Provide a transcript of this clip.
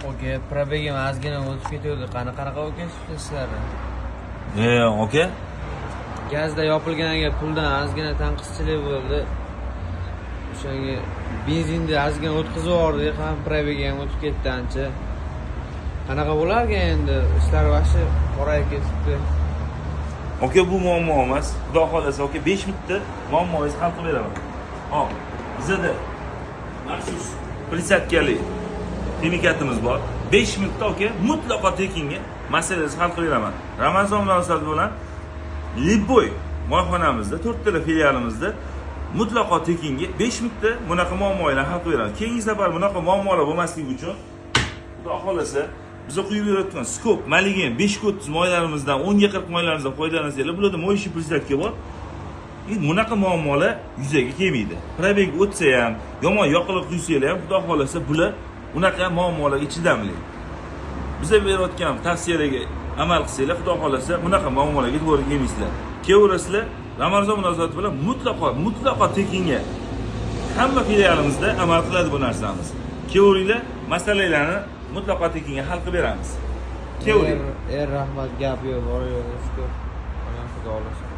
Oke, probegim ozgina o'tib ketuvdi. Qanaqa o'tkazibsiz sizlar? Oka. Gazda yopilganiga puldan ozgina tanqischilik bo'ldi. O'shanga benzinni ozgina o'tkazib yubordik, ham probegi ham o'tib ketdi ancha. Qanaqa bo'larkan endi? Ishlar vashi qorayib ketibdi. Oka, bu muammo emas. Xudo xolasa, oka 5 minutda muammongizni hal qilib beraman. Hop, bizda maxsus prisatkali texnikatimiz bor. 5 minutda oka mutlaqo tekinga masalangizni hal qilib beraman. Ramazon munosabati bilan Liboy moyxonamizda 4 ta filialimizda mutlaqo tekinga 5 minutda bunaqa muammolarni hal qilib beraman. Keyingi safar bunaqa muammolar bo'lmasligi uchun Xudo xolasa biz quyib berayotgan skop, maligen 530 moylarimizdan 10 ga 40 moylarimizdan foydalansanglar, bularda moyishi prisatka bor. Bunaqa muammolar yuzaga kelmaydi. Probeg o'tsa ham, yomon yoqilib quysalar ham, Xudo xolasa bular unaqa muammolarga chidamli. Bizga berayotgan tavsiyalarga amal qilsanglar, Xudo xolasa bunaqa muammolarga to'g'ri kelmaysizlar. Kelaverasizlar, Ramazon munosabati bilan mutlaqo tekinga hamma filialimizda amal qiladi bu narsamiz. Kelaveringlar, masalalarni mutlaqo tekinga hal qilib beramiz. Kelaveringlar. Rahmat, gap yo'q, bor yo'q, shukur. Xudo xolasa.